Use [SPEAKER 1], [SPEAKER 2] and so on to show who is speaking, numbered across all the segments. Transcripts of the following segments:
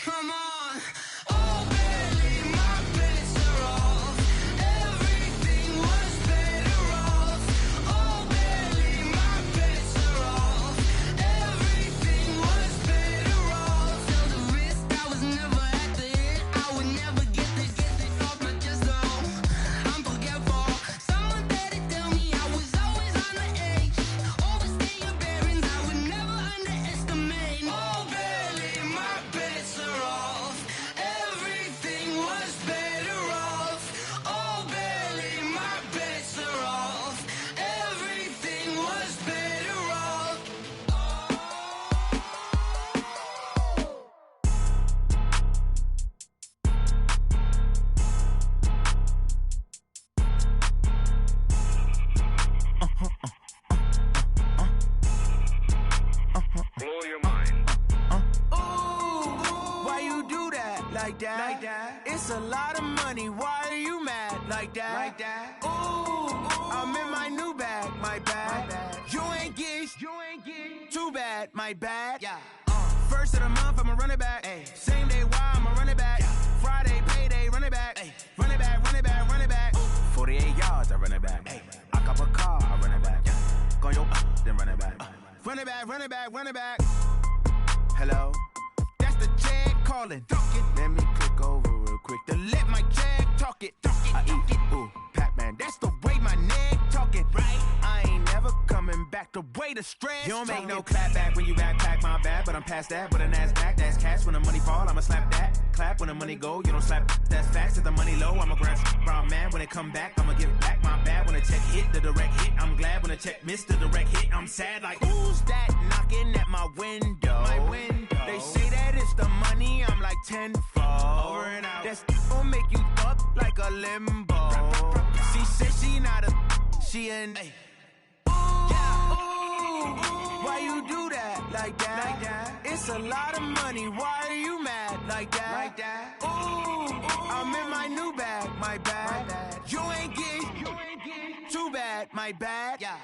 [SPEAKER 1] Come on. Oh, barely, my bets are off. Everything was better off. Oh, barely, my bets are off. Everything was better off. Felt the risk, I was never at the hit. I would never get this off my chest, though. I'm forgetful. Someone better tell me I was always on the edge. Overstay your bearings, I would never underestimate. Oh, barely, my bets are off. Everything was better off. Oh, barely, my bets are off. Everything was better off.
[SPEAKER 2] Blow your mind.
[SPEAKER 3] Ooh, why you do that like that? Like that? It's a lot of money. Why are you mad like that? Like that? Ooh, I'm in my new bag, my bad. You ain't get too bad, my bad. Yeah. First of the month, I'ma run it back. Ay. Same day, why I'ma run it back. Friday, payday, run it back. Ay. Run it back, run it back, run it back. 48 yards, I run it back. Ay. I cop a car, I run it back. Go yo, then run it back. Run it back, run it back, run it back. Hello, that's the Jag calling. Let me click over real quick to let my Jag talk it. I eat it, ooh, Pac-Man. That's the way my neck talking. Right, I ain't never coming back. The way the stress. You don't make no clap back when you backpack, my bad. But I'm past that. With a NASDAQ, that's cash. When the money fall, I'ma slap that. Clap when the money go, you don't slap. That's fast. If the money low, I'ma grab brown man. When it come back, I'ma give back my bad. When the check hit, the direct hit. I'm glad when the check missed the direct hit. I'm sad like who's that knocking at my window? My window. They say that it's the money. I'm like tenfold. Over and out. That's gon' make you up like a limbo. She said she not a, she an. Why you do that like that? Like that? It's a lot of money. Why are you mad like that? Like that? Ooh, I'm in my new bag, my bad. You ain't get too bad, my bad. Yeah.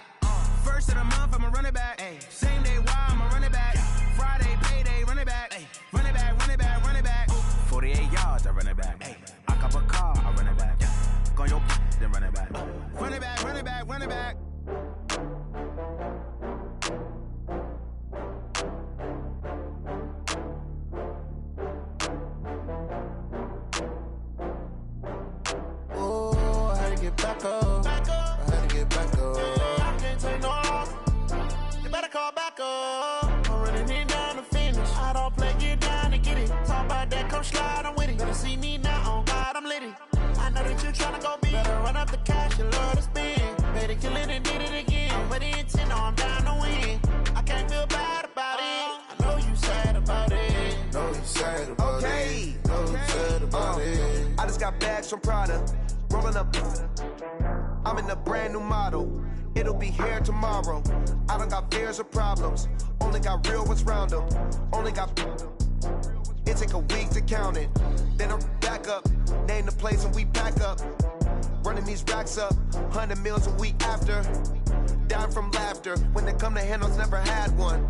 [SPEAKER 3] First of the month, I'ma run it back. Ay. Same day, why I'ma run it back. Friday, payday, run it back. Ay. Run it back, run it back, run it back. 48 yards, I run it back. Ay. I cop a car, I run it back. Go yo, then run it back. Run it back, run it back, run it back. Back up. I had to get back up. I can't take no loss. You better call back up. I'm running it down to finish. I don't play, get down to get it. Talk about that, come slide, I'm with it. Better see me now, on God, I'm litty. I know that you tryna go big. Better run up the cash, you love to spend. Better kill it and did it again. But the intent, I'm down to win. I can't feel bad about it. I know you sad about it.
[SPEAKER 4] Know you sad about it. Know you sad about it. I just got bags from Prada. Rolling up, I'm in a brand new model. It'll be here tomorrow. I don't got fears or problems. Only got real ones round them. Only got. It take a week to count it. Then I'm back up. Name the place and we pack up. Running these racks up. 100 meals a week after. Dying from laughter. When they come to handles, never had one.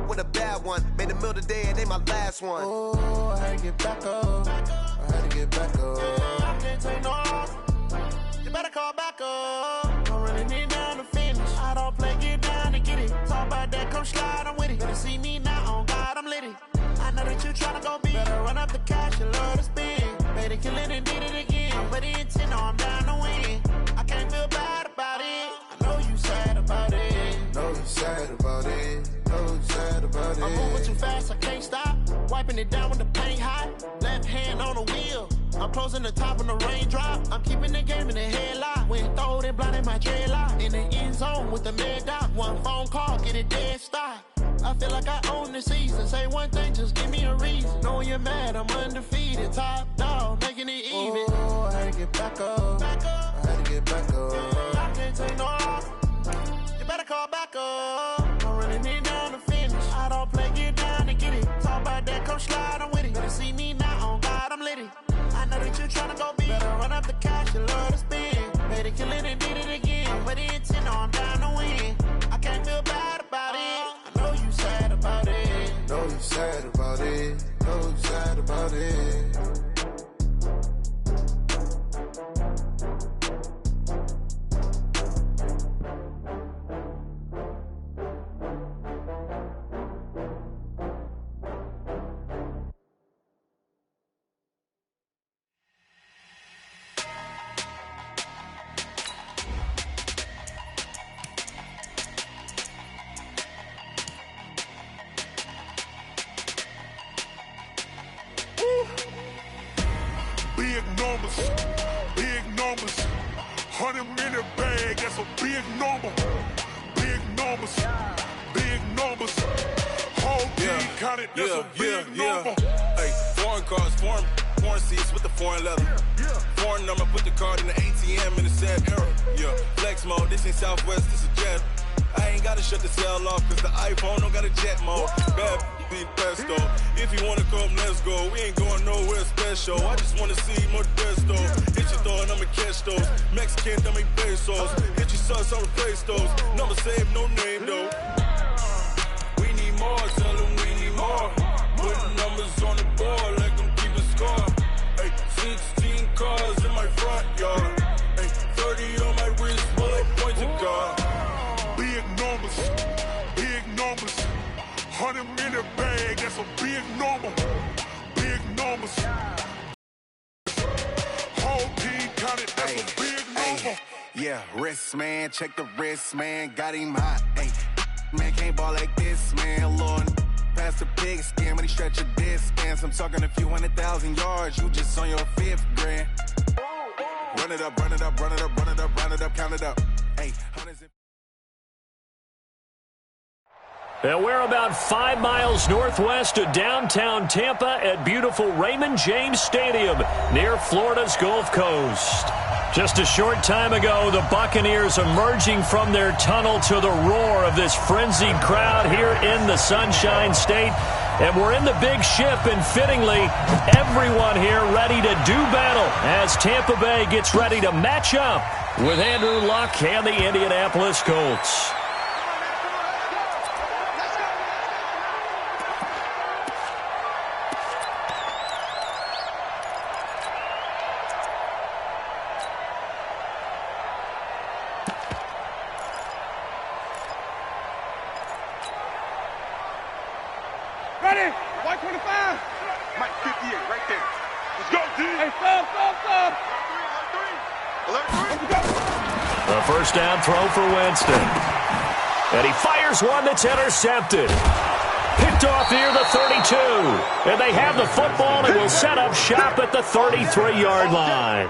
[SPEAKER 4] With a bad one. Made a meal today and they my last one.
[SPEAKER 3] Oh, I had to get back up. I had to get back up. I can't take no loss. You better call back up. I'm running it down to finish. I don't play, get down to get it. Talk about that, come slide, I'm with it. Better see me now, on God, I'm litty. I know that you tryna go big. Better run up the cash, you love to spend. Better kill it and did it again. But the intent, no, I'm down to win. I can't feel bad about it. I know you sad about it.
[SPEAKER 4] Know you sad about it. Know you sad about it.
[SPEAKER 3] I'm moving too fast, I can't stop. Wiping it down with the paint hot. Left hand on the wheel. I'm closing the top on the raindrop. I'm keeping the game in the headlock. When throwed and blinded my dreadlock. In the end zone with the mad dot. One phone call, get it dead stop. I feel like I own the season. Say one thing, just give me a reason. Knowing you're mad, I'm undefeated. Top dog, making it even.
[SPEAKER 4] Oh, I had to get back up. I had to get back up.
[SPEAKER 3] I can't take no loss. You better call back up. I'm running it down to finish. I don't play, get down to get it. Talk about that, come slide, I'm with it. Better see me now, on God, I'm litty. I know that you tryna go big. Better run up the cash, you love to spend. Better kill it and did it again. But the intent, no, I'm down to win. I can't feel bad about it. I know you sad about it.
[SPEAKER 4] Know you sad about it. Know you sad
[SPEAKER 2] numbers, big numbers. 100-minute bag, that's a big number. Big numbers, big numbers. Whole team counted, that's a big number.
[SPEAKER 5] Hey, foreign cars, foreign seats with the foreign leather. Foreign number, put the card in the ATM in the sad era. Yeah, flex mode, this ain't Southwest, this is Jet. I ain't gotta shut the cell off, cause the iPhone don't got a jet mode. Bad beat pesto. If you wanna come, let's go. We ain't going nowhere special. I just wanna see more Modesto. Hit your throw and I'ma catch those. Mexican, dummy pesos. Hit your sus, I'll replace those. Number save, no name though. We need more, tell them we need more. Putting numbers on the board, like them keep a score. Hey, 16 cars in my front yard. Hey, 30 on my wrist, while I point to God.
[SPEAKER 2] Big numbers, big numbers. 100-minute bag, that's a big number. Big numbers. Whole team counted, that's a big number.
[SPEAKER 6] Yeah, wrist man, check the wrist man, got him hot. Ay, man can't ball like this, man. Lord, past the pig skin, but he stretch a distance. I'm talking a few 100,000 yards, you just on your 5th grand. Run it up, run it up, run it up, run it up, run it up, count it up. Hey, hundreds.
[SPEAKER 7] And we're about 5 miles northwest of downtown Tampa at beautiful Raymond James Stadium near Florida's Gulf Coast. Just a short time ago, the Buccaneers emerging from their tunnel to the roar of this frenzied crowd here in the Sunshine State. And we're in the big ship, and fittingly, everyone here ready to do battle as Tampa Bay gets ready to match up with Andrew Luck and the Indianapolis Colts.
[SPEAKER 2] Ready? White 25. Mike 58, right there. Let's go, D. Hey, stop.
[SPEAKER 7] The first down throw for Winston. And he fires one that's intercepted. Picked off near the 32. And they have the football and will set up shop at the 33-yard line.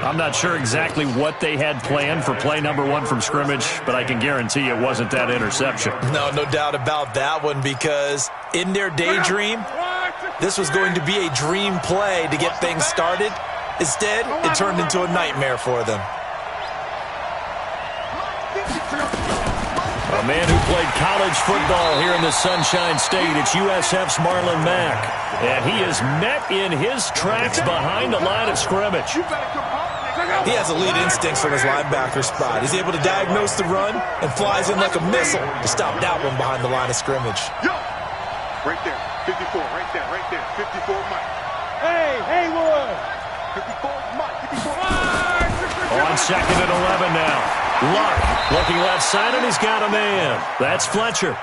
[SPEAKER 7] I'm not sure exactly what they had planned for play number 1 from scrimmage, but I can guarantee it wasn't that interception.
[SPEAKER 8] No doubt about that one, because in their daydream, this was going to be a dream play to get things started. Instead, it turned into a nightmare for them.
[SPEAKER 7] A man who played college football here in the Sunshine State. It's USF's Marlon Mack. And he is met in his tracks behind the line of scrimmage.
[SPEAKER 8] He has elite instincts from his linebacker spot. He's able to diagnose the run and flies in like a missile to stop that one behind the line of scrimmage.
[SPEAKER 2] Right there, 54, right there, 54 Mike.
[SPEAKER 9] Hey, Wood.
[SPEAKER 2] 54 Mike, 54.
[SPEAKER 7] On second and 11 now. Luck looking left side, and he's got a man. That's Fletcher.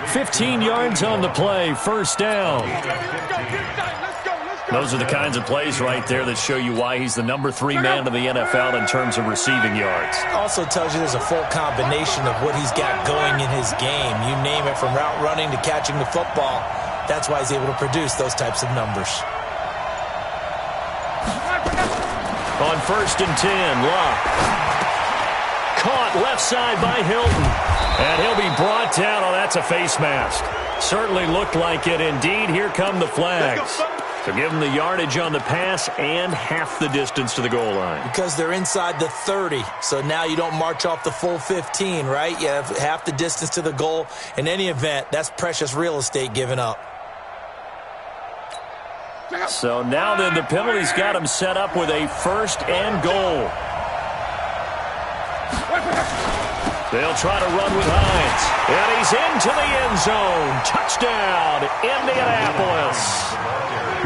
[SPEAKER 7] 15 yards on the play, first down. Those are the kinds of plays right there that show you why he's the number 3 man in the NFL in terms of receiving yards.
[SPEAKER 8] Also tells you there's a full combination of what he's got going in his game. You name it, from route running to catching the football. That's why he's able to produce those types of numbers.
[SPEAKER 7] On first and 10, Luck. Caught left side by Hilton. And he'll be brought down. Oh, that's a face mask. Certainly looked like it. Indeed, here come the flags. So give them the yardage on the pass and half the distance to the goal line.
[SPEAKER 8] Because they're inside the 30, so now you don't march off the full 15, right? You have half the distance to the goal. In any event, that's precious real estate given up.
[SPEAKER 7] So now then, the penalty's got him set up with a first and goal. They'll try to run with Hines. And he's into the end zone. Touchdown, Indianapolis.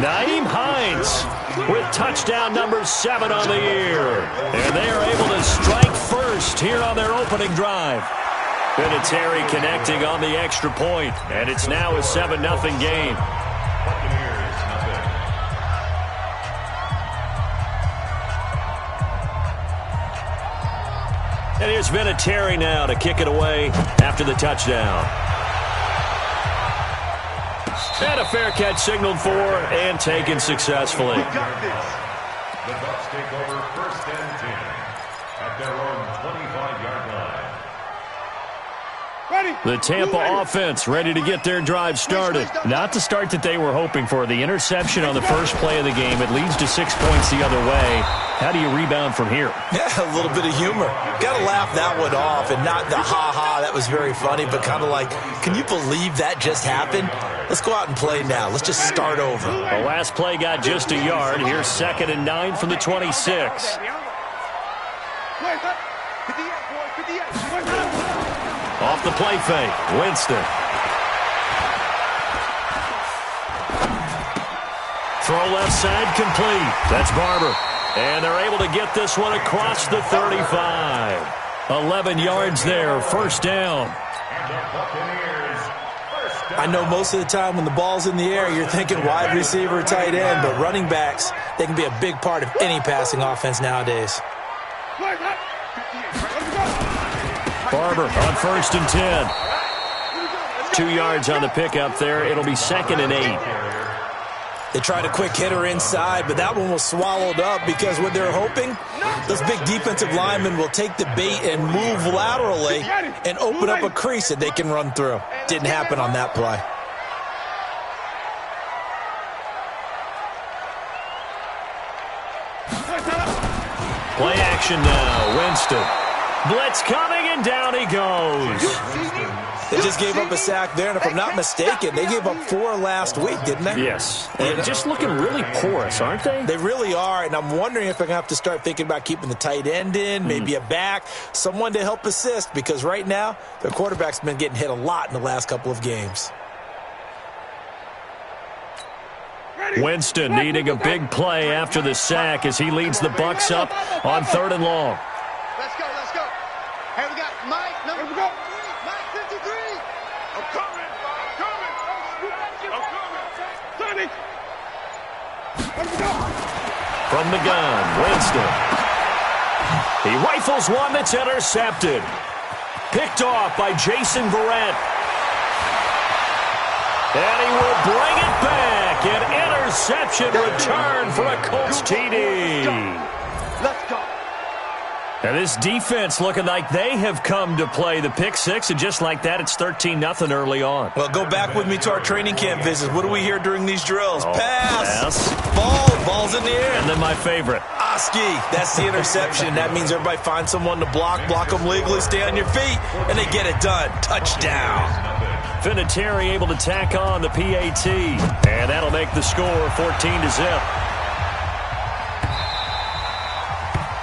[SPEAKER 7] Naeem Hines with touchdown number 7 on the year. And they are able to strike first here on their opening drive. Vinatieri connecting on the extra point. And it's now a 7-0 game. And here's Vinatieri now to kick it away after the touchdown. And a fair catch signaled for and taken successfully.
[SPEAKER 10] The Bucs take over 1st and 10 at their own 25-yard line.
[SPEAKER 7] The Tampa offense ready to get their drive started. Not the start that they were hoping for. The interception on the first play of the game. It leads to 6 points the other way. How do you rebound from here?
[SPEAKER 8] Yeah, a little bit of humor. Got to laugh that one off, and not the ha-ha, that was very funny, but kind of like, can you believe that just happened? Let's go out and play now. Let's just start over.
[SPEAKER 7] The last play got just a yard. Here's 2nd and 9 from the 26. Off the play fake, Winston. Throw left side complete. That's Barber. And they're able to get this one across the 35. 11 yards there, 1st down.
[SPEAKER 8] I know most of the time when the ball's in the air, you're thinking wide receiver, tight end, but running backs, they can be a big part of any passing offense nowadays.
[SPEAKER 7] Barber on 1st and 10. 2 yards on the pickup there. It'll be 2nd and 8.
[SPEAKER 8] They tried a quick hitter inside, but that one was swallowed up because what they're hoping, those big defensive linemen will take the bait and move laterally and open up a crease that they can run through. Didn't happen on that play.
[SPEAKER 7] Play action now. Winston. Blitz coming, and down he goes.
[SPEAKER 8] They just gave up a sack there, and if I'm not mistaken, they gave up 4 last week, didn't they?
[SPEAKER 7] Yes. And just looking really porous, aren't they?
[SPEAKER 8] They really are, and I'm wondering if they're going to have to start thinking about keeping the tight end in, maybe a back, someone to help assist, because right now, their quarterback's been getting hit a lot in the last couple of games.
[SPEAKER 7] Winston needing a big play after the sack as he leads the Bucs up on 3rd and long.
[SPEAKER 9] Let's go, let's go. Hey, we got Mike, number 3, Mike 53. I'm coming,
[SPEAKER 7] From the gun, Winston. He rifles one that's intercepted. Picked off by Jason Verrett. And he will bring it back. An interception return for a Colts TD.
[SPEAKER 9] Let's go.
[SPEAKER 7] And this defense looking like they have come to play the pick six, and just like that, it's 13-0 early on.
[SPEAKER 8] Well, go back with me to our training camp visits. What do we hear during these drills?
[SPEAKER 7] Oh,
[SPEAKER 8] pass. Ball's in the air.
[SPEAKER 7] And then my favorite.
[SPEAKER 8] Oski, that's the interception. That means everybody finds someone to block them legally, stay on your feet, and they get it done. Touchdown.
[SPEAKER 7] Vinatieri able to tack on the PAT, and that'll make the score 14-0.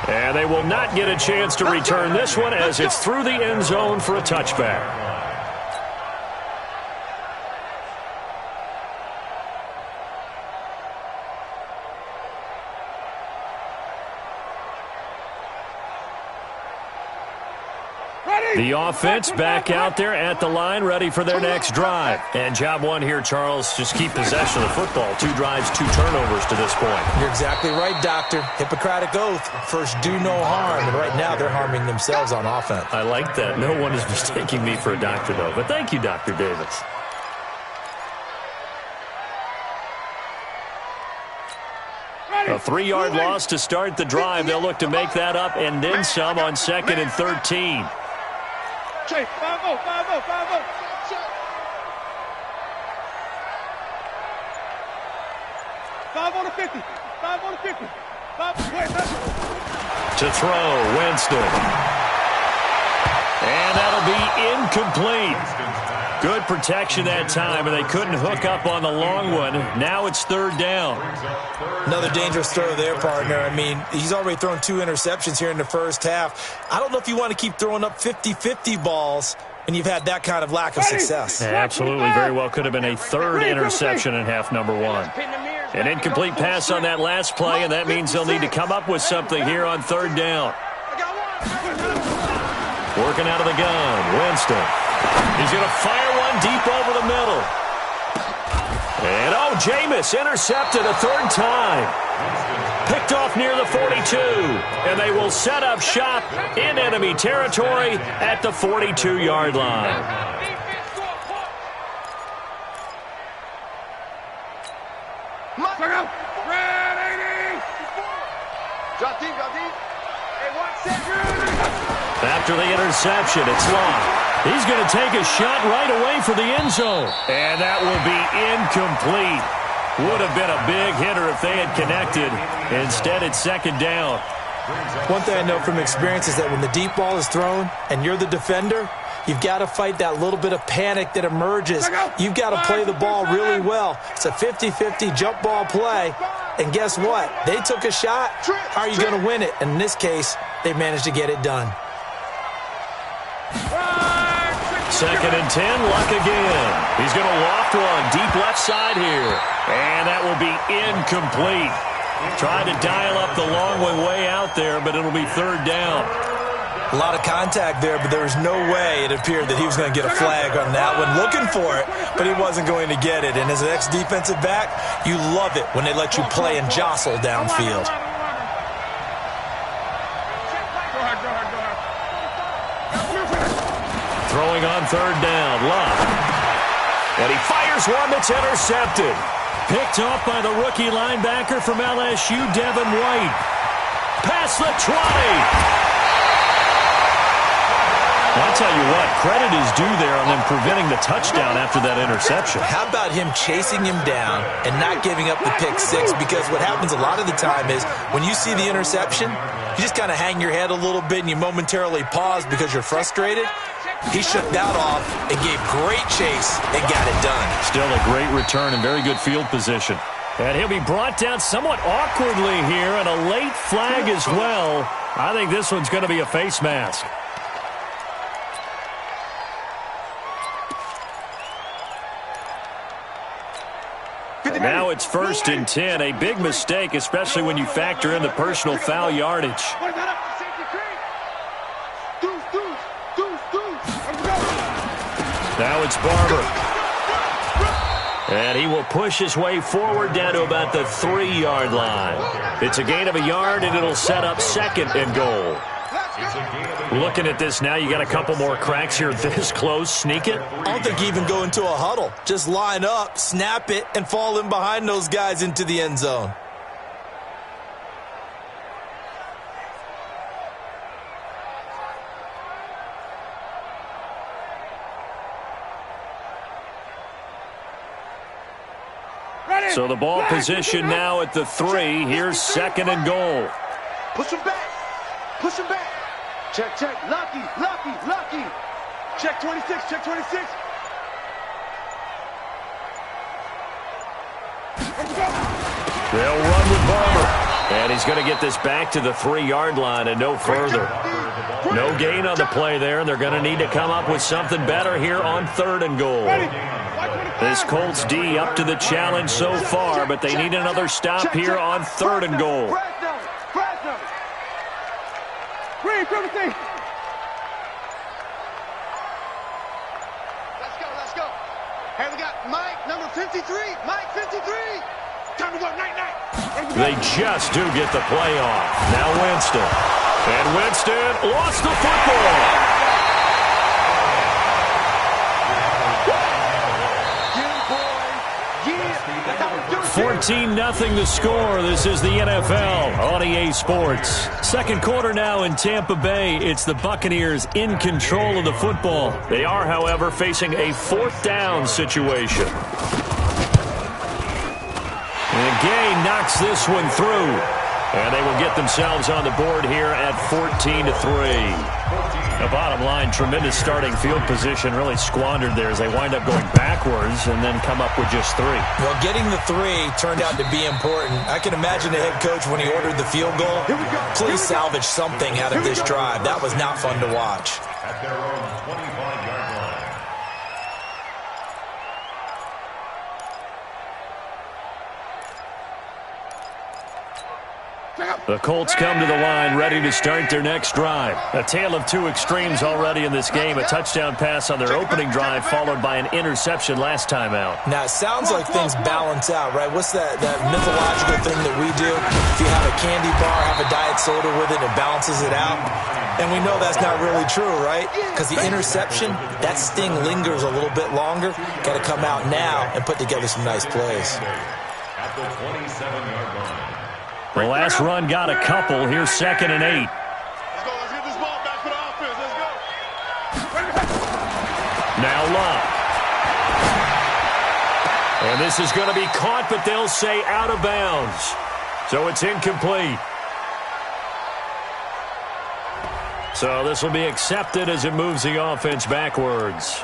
[SPEAKER 7] And they will not get a chance to return this one as it's through the end zone for a touchback. The offense back out there at the line, ready for their next drive. And job one here, Charles, just keep possession of the football. 2 drives, 2 turnovers to this point.
[SPEAKER 8] You're exactly right, Doctor. Hippocratic oath. First, do no harm. And right now, they're harming themselves on offense.
[SPEAKER 7] I like that. No one is mistaking me for a doctor, though. But thank you, Dr. Davis. A 3-yard loss to start the drive. They'll look to make that up and then some on 2nd and 13.
[SPEAKER 9] 5-0, 5-0, 5-0. 5 on the 50. 5 on the 50. 5.
[SPEAKER 7] To throw, Winston. And that'll be incomplete. Good protection that time, and they couldn't hook up on the long one. Now it's 3rd down.
[SPEAKER 8] Another dangerous throw there, partner. I mean, he's already thrown 2 interceptions here in the first half. I don't know if you want to keep throwing up 50-50 balls when you've had that kind of lack of success.
[SPEAKER 7] Yeah, absolutely. Very well could have been a 3rd interception in half number 1. An incomplete pass on that last play, and that means they'll need to come up with something here on 3rd down. Working out of the gun, Winston. He's going to fire one deep over the middle. And, Jameis intercepted a 3rd time. Picked off near the 42. And they will set up shop in enemy territory at the 42-yard line. After the interception, it's Long. He's going to take a shot right away for the end zone. And that will be incomplete. Would have been a big hitter if they had connected. Instead, it's second down.
[SPEAKER 8] One thing I know from experience is that when the deep ball is thrown and you're the defender, you've got to fight that little bit of panic that emerges. You've got to play the ball really well. It's a 50-50 jump ball play. And guess what? They took a shot. How are you going to win it? And in this case, they managed to get it done.
[SPEAKER 7] Second and 10, Luck again. He's going to loft one deep left side here. And that will be incomplete. Tried to dial up the long way out there, but it'll be third down.
[SPEAKER 8] A lot of contact there, but there was no way it appeared that he was going to get a flag on that one. Looking for it, but he wasn't going to get it. And as an ex-defensive back, you love it when they let you play and jostle downfield.
[SPEAKER 7] Throwing on third down, Luck. And he fires one that's intercepted. Picked off by the rookie linebacker from LSU, Devin White. Past the 20. I'll tell you what, credit is due there on them preventing the touchdown after that interception.
[SPEAKER 8] How about him chasing him down and not giving up the pick six? Because what happens a lot of the time is when you see the interception, you just kind of hang your head a little bit and you momentarily pause because you're frustrated. He shook that off and gave great chase and got it done.
[SPEAKER 7] Still a great return and very good field position. And he'll be brought down somewhat awkwardly here, and a late flag as well. I think this one's going to be a face mask. Now it's first and 10, a big mistake, especially when you factor in the personal foul yardage. Now it's Barber. And he will push his way forward down to about the 3-yard line. It's a gain of a yard, and it'll set up second and goal. Looking at this now, you got a couple more cracks here this close. Sneak it?
[SPEAKER 8] I don't think you even go into a huddle. Just line up, snap it, and fall in behind those guys into the end zone.
[SPEAKER 7] So the ball position now at the 3. Here's second and goal.
[SPEAKER 9] Push him back. Push him back. Check, check. Lucky, lucky, lucky. Check 26, check 26.
[SPEAKER 7] They'll run with Barber. And he's going to get this back to the 3-yard line and no further. No gain on the play there. They're going to need to come up with something better here on third and goal. This Colts D up to the challenge so far, but they need another stop here on third and goal.
[SPEAKER 9] Let's go. Hey, we got Mike, number 53. Mike, 53. Time to go, night.
[SPEAKER 7] They just do get the play off. Now Winston. And Winston lost the football. 14-0 the score. This is the NFL on EA Sports. Second quarter now in Tampa Bay. It's the Buccaneers in control of the football. They are, however, facing a fourth down situation. And Gay knocks this one through. And they will get themselves on the board here at 14-3. The bottom line, tremendous starting field position, really squandered there as they wind up going backwards and then come up with just 3.
[SPEAKER 8] Well, getting the 3 turned out to be important. I can imagine the head coach when he ordered the field goal. Please salvage something out of this drive. That was not fun to watch.
[SPEAKER 10] At their own 25-yard line.
[SPEAKER 7] The Colts come to the line ready to start their next drive. A tale of two extremes already in this game. A touchdown pass on their opening drive followed by an interception last time out.
[SPEAKER 8] Now, it sounds like things balance out, right? What's that mythological thing that we do? If you have a candy bar, have a diet soda with it, it balances it out. And we know that's not really true, right? Because the interception, that sting lingers a little bit longer. Got to come out now and put together some nice plays.
[SPEAKER 10] At the 27-yard line.
[SPEAKER 7] The last run got a couple. Here's 2nd and 8.
[SPEAKER 9] Let's go. Let's get this ball back for the offense. Let's go.
[SPEAKER 7] Now Love. And this is going to be caught, but they'll say out of bounds. So it's incomplete. So this will be accepted as it moves the offense backwards.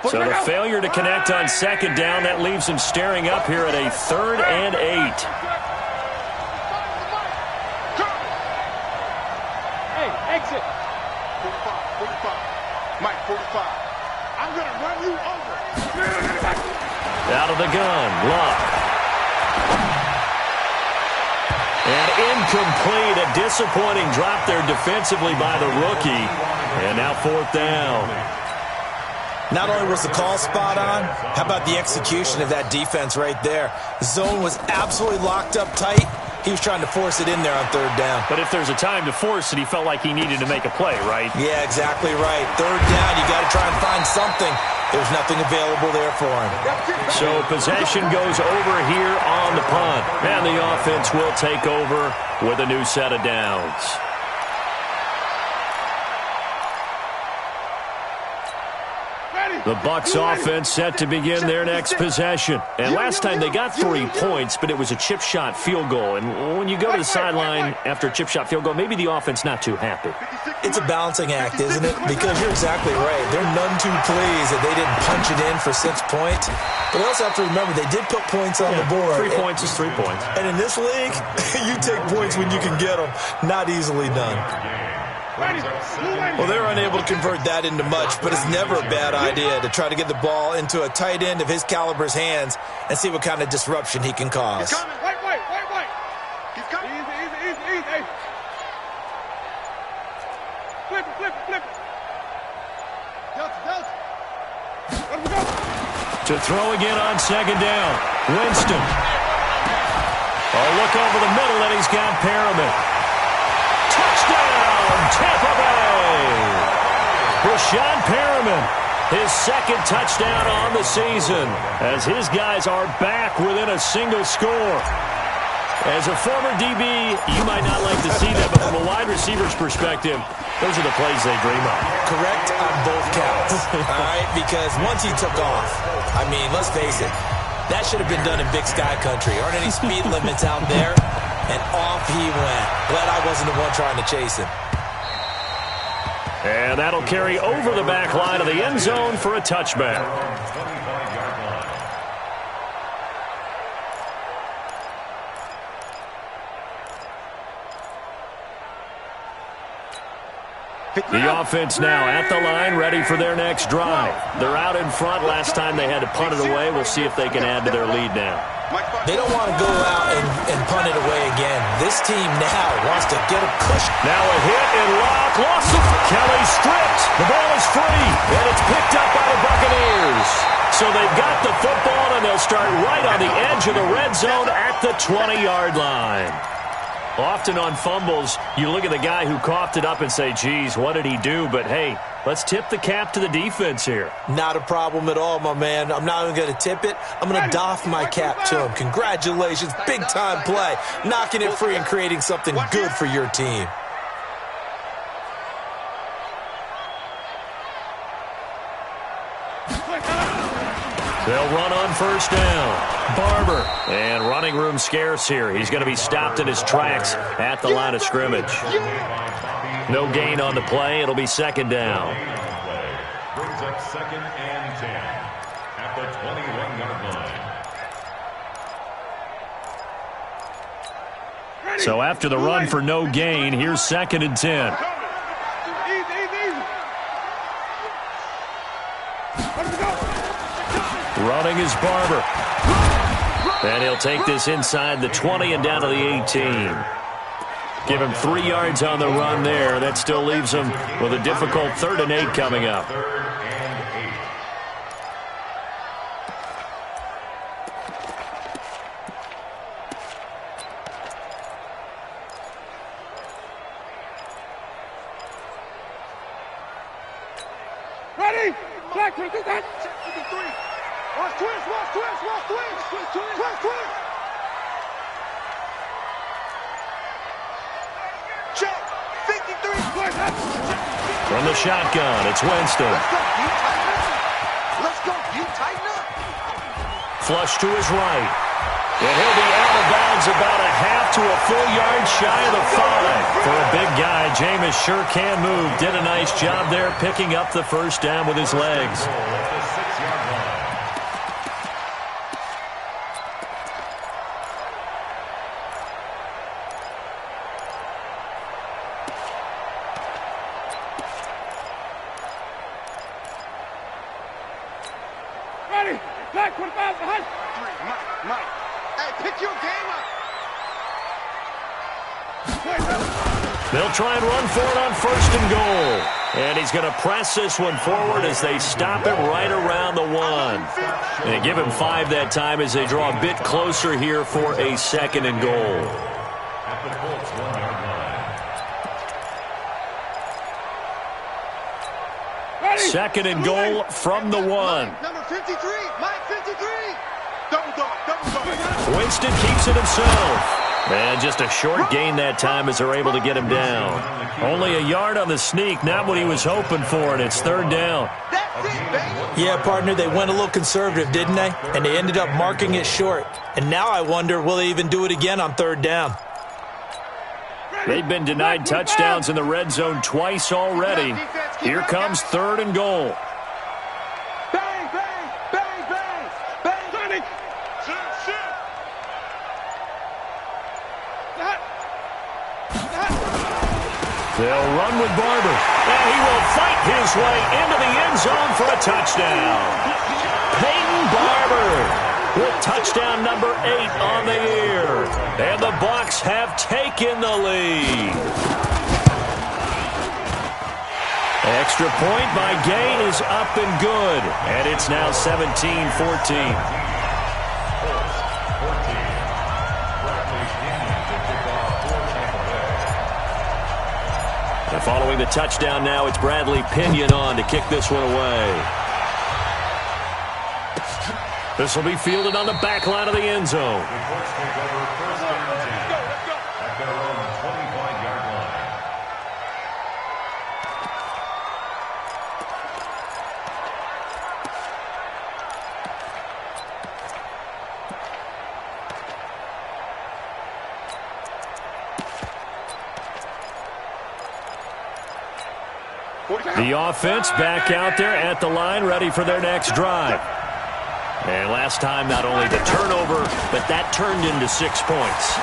[SPEAKER 7] So the failure to connect on 2nd down, that leaves him staring up here at a 3rd and 8.
[SPEAKER 9] Hey, exit. 45. Mike, 45. I'm going to run you over.
[SPEAKER 7] Out of the gun, Luck. And incomplete, a disappointing drop there defensively by the rookie. And now 4th down.
[SPEAKER 8] Not only was the call spot on, how about the execution of that defense right there? The zone was absolutely locked up tight. He was trying to force it in there on 3rd down.
[SPEAKER 7] But if there's a time to force it, he felt like he needed to make a play, right?
[SPEAKER 8] Yeah, exactly right. 3rd down, you got to try and find something. There's nothing available there for him.
[SPEAKER 7] So possession goes over here on the punt. And the offense will take over with a new set of downs. The Bucs offense set to begin their next possession. And last time they got 3 points, but it was a chip shot field goal. And when you go to the sideline after a chip shot field goal, maybe the offense not too happy.
[SPEAKER 8] It's a balancing act, isn't it? Because you're exactly right. They're none too pleased that they didn't punch it in for 6 points. But they also have to remember they did put points on the board.
[SPEAKER 7] 3 points is 3 points.
[SPEAKER 8] And in this league, you take points when you can get them. Not easily done. Well, they're unable to convert that into much, but it's never a bad idea to try to get the ball into a tight end of his caliber's hands and see what kind of disruption he can cause.
[SPEAKER 9] He's coming. Wait. He's coming. Easy. Hey. Flip it. Delta. Let him go.
[SPEAKER 7] To throw again on 2nd down. Winston. Oh, look over the middle, and he's got Perriman. Touchdown, Tampa Bay! Brashad Perriman, his 2nd touchdown on the season, as his guys are back within a single score. As a former DB, you might not like to see that, but from a wide receiver's perspective, those are the plays they dream of.
[SPEAKER 8] Correct on both counts, all right? Because once he took off, I mean, let's face it, that should have been done in Big Sky Country. Aren't any speed limits out there? And off he went. Glad I wasn't the one trying to chase him.
[SPEAKER 7] And that'll carry over the back line of the end zone for a touchback. The offense now at the line, ready for their next drive. They're out in front. Last time they had to punt it away. We'll see if they can add to their lead now.
[SPEAKER 8] They don't want to go out and punt it away again. This team now wants to get a push.
[SPEAKER 7] Now a hit and Locke lost it. Kelly stripped. The ball is free, and it's picked up by the Buccaneers. So they've got the football, and they'll start right on the edge of the red zone at the 20-yard line. Often on fumbles, you look at the guy who coughed it up and say, geez, what did he do? But, hey, let's tip the cap to the defense here.
[SPEAKER 8] Not a problem at all, my man. I'm not even going to tip it. I'm going to doff my cap to him. Congratulations. Big-time play. Knocking it free and creating something good for your team.
[SPEAKER 7] They'll run on 1st down. Barber. And running room scarce here. He's going to be stopped in his tracks at the line of scrimmage. No gain on the play. It'll be 2nd down.
[SPEAKER 10] Brings up 2nd and 10 at the 21-yard line.
[SPEAKER 7] So after the run for no gain, here's 2nd and 10. Running is Barber. And he'll take this inside the 20 and down to the 18. Give him 3 yards on the run there. That still leaves him with a difficult 3rd and 8 coming up.
[SPEAKER 9] Watch twist, watch twist, watch twist. Twist. Check. 53.
[SPEAKER 7] From the shotgun, it's Winston.
[SPEAKER 9] Let's go. You tighten up.
[SPEAKER 7] Flush to his right. And he'll be out of bounds about a half to a full yard shy of the 5. For a big guy, Jameis sure can move. Did a nice job there picking up the first down with his legs.
[SPEAKER 9] Ready. Back 25 behind. Mike. Hey, pick your game up.
[SPEAKER 7] They'll try and run for it on 1st and goal. And he's going to press this one forward as they stop it right around the 1. And they give him 5 that time as they draw a bit closer here for a 2nd and goal.
[SPEAKER 10] At the Colts 1-yard line.
[SPEAKER 7] 2nd and goal from the 1.
[SPEAKER 9] Number 53. Mike 53. Double dog.
[SPEAKER 7] Winston keeps it himself. And just a short gain that time as they're able to get him down. Only a yard on the sneak, not what he was hoping for, and it's 3rd down.
[SPEAKER 9] That's it, baby.
[SPEAKER 8] Yeah, partner, they went a little conservative, didn't they? And they ended up marking it short. And now I wonder, will they even do it again on 3rd down?
[SPEAKER 7] They've been denied touchdowns in the red zone twice already. Here comes 3rd and goal.
[SPEAKER 9] Bang, bang, bang, bang, bang. Johnny.
[SPEAKER 7] They'll run with Barber. And he will fight his way into the end zone for a touchdown. Peyton Barber with touchdown number 8 on the year. And the Bucs have taken the lead. Extra point by Gay is up and good. And it's now 17-14. And following the touchdown now, it's Bradley Pinion on to kick this one away. This will be fielded on the back line of the end zone.
[SPEAKER 10] The Colts take over 1st and 10 at their own 25-yard line.
[SPEAKER 7] The offense back out there at the line, ready for their next drive. And last time, not only the turnover, but that turned into 6 points.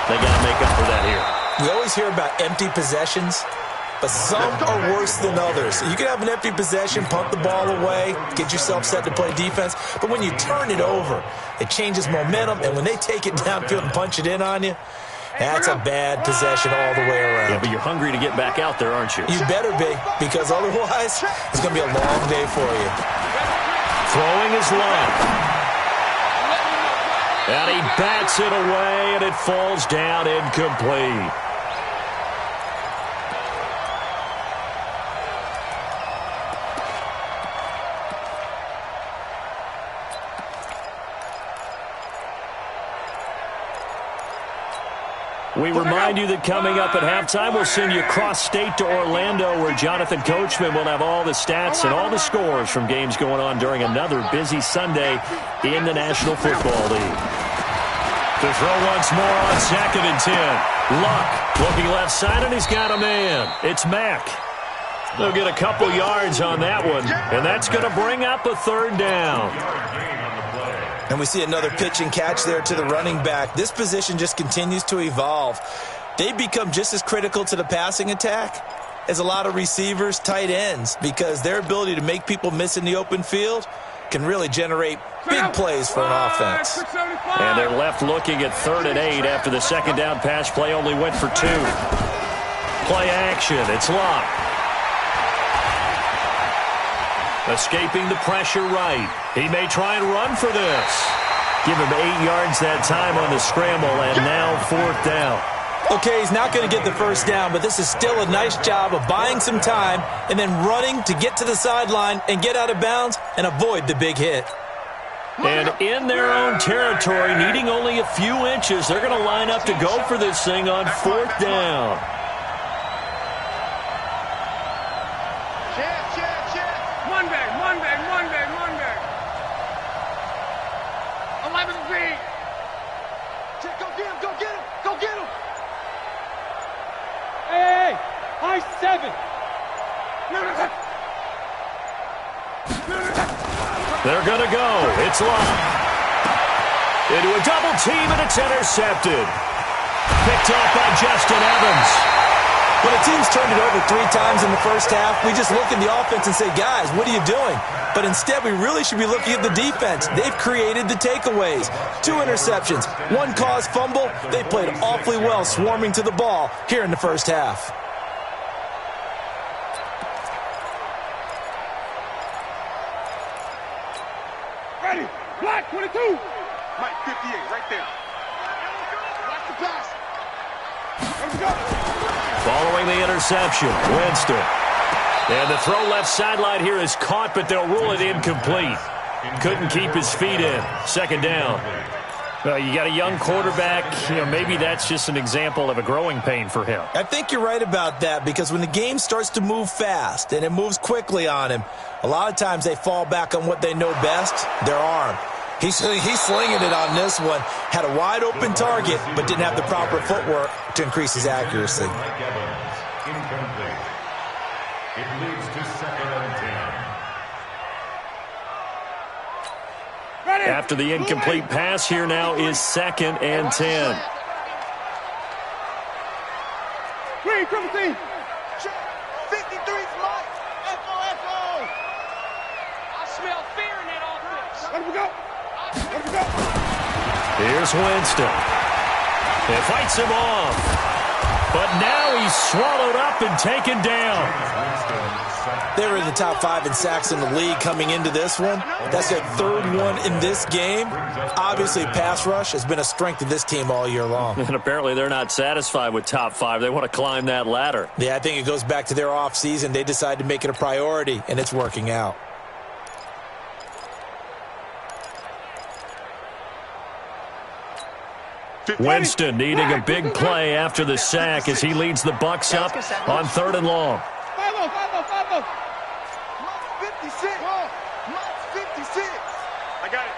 [SPEAKER 7] They got to make up for that here.
[SPEAKER 8] We always hear about empty possessions, but some are worse than others. You can have an empty possession, pump the ball away, get yourself set to play defense, but when you turn it over, it changes momentum, and when they take it downfield and punch it in on you, that's a bad possession all the way around.
[SPEAKER 7] Yeah, but you're hungry to get back out there, aren't you?
[SPEAKER 8] You better be, because otherwise, it's going to be a long day for you.
[SPEAKER 7] Throwing his left. And he bats it away, and it falls down incomplete. We remind you that coming up at halftime, we'll send you cross-state to Orlando, where Jonathan Coachman will have all the stats and all the scores from games going on during another busy Sunday in the National Football League. To throw once more on 2nd and 10. Luck looking left side, and he's got a man. It's Mack. They'll get a couple yards on that one, and that's going to bring up a 3rd down.
[SPEAKER 8] And we see another pitch and catch there to the running back. This position just continues to evolve. They become just as critical to the passing attack as a lot of receivers, tight ends, because their ability to make people miss in the open field can really generate big plays for an offense.
[SPEAKER 7] And they're left looking at 3rd and 8 after the 2nd down pass play only went for 2. Play action. It's Luck. Escaping the pressure right. He may try and run for this. Give him 8 yards that time on the scramble, and now 4th down.
[SPEAKER 8] Okay, he's not going to get the first down, but this is still a nice job of buying some time and then running to get to the sideline and get out of bounds and avoid the big hit.
[SPEAKER 7] And in their own territory, needing only a few inches, they're going to line up to go for this thing on 4th down.
[SPEAKER 9] Monday. 11 feet. Go get him. Hey, high 7.
[SPEAKER 7] They're going to go. It's locked. Into a double team, and it's intercepted. Picked off by Justin Evans.
[SPEAKER 8] When a team's turned it over 3 times in the first half, we just look at the offense and say, guys, what are you doing? But instead, we really should be looking at the defense. They've created the takeaways. 2 interceptions, 1 caused fumble. They played awfully well swarming to the ball here in the first half.
[SPEAKER 9] Ready. Black 22. Mike 58 right there. Watch the pass. Let's go.
[SPEAKER 7] Following the interception, Winston. And the throw left sideline here is caught, but they'll rule it incomplete. Couldn't keep his feet in. 2nd down. Well, you got a young quarterback. Maybe that's just an example of a growing pain for him.
[SPEAKER 8] I think you're right about that, because when the game starts to move fast and it moves quickly on him, a lot of times they fall back on what they know best, their arm. He's slinging it on this one. Had a wide open target, but didn't have the proper footwork to increase his accuracy.
[SPEAKER 10] Incomplete. It leads to 2nd and 10.
[SPEAKER 7] After the incomplete pass, here now is 2nd and 10.
[SPEAKER 9] Green, 17. 53's Mike. F-O. I smell fear in that offense. Let him go.
[SPEAKER 7] Here's Winston. It fights him off. But now he's swallowed up and taken down.
[SPEAKER 8] They were in the top 5 in sacks in the league coming into this one. That's their 3rd one in this game. Obviously, pass rush has been a strength of this team all year long.
[SPEAKER 7] And apparently they're not satisfied with top 5. They want to climb that ladder.
[SPEAKER 8] Yeah, I think it goes back to their offseason. They decided to make it a priority, and it's working out.
[SPEAKER 7] Winston needing a big play after the sack as he leads the Bucs up on 3rd and long.
[SPEAKER 9] 5-0. 56. 56. I got it.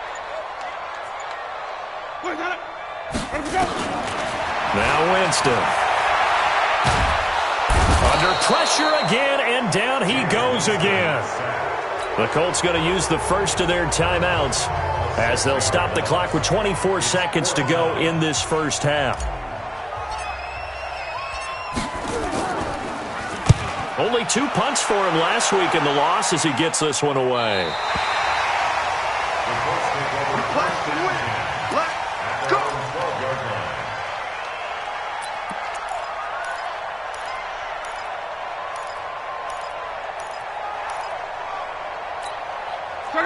[SPEAKER 7] Now Winston. Under pressure again, and down he goes again. The Colts going to use the first of their timeouts as they'll stop the clock with 24 seconds to go in this first half. Only 2 punts for him last week in the loss as he gets this one away.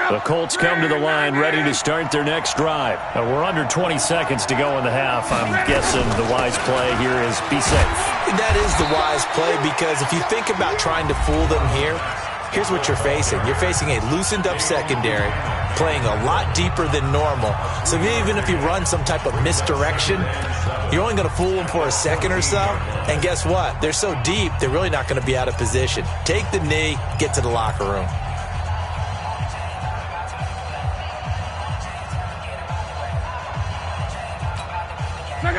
[SPEAKER 7] The Colts come to the line ready to start their next drive. We're under 20 seconds to go in the half. I'm guessing the wise play here is be safe.
[SPEAKER 8] That is the wise play, because if you think about trying to fool them here, here's what you're facing. You're facing a loosened up secondary, playing a lot deeper than normal. So even if you run some type of misdirection, you're only going to fool them for a second or so. And guess what? They're so deep, they're really not going to be out of position. Take the knee, get to the locker room.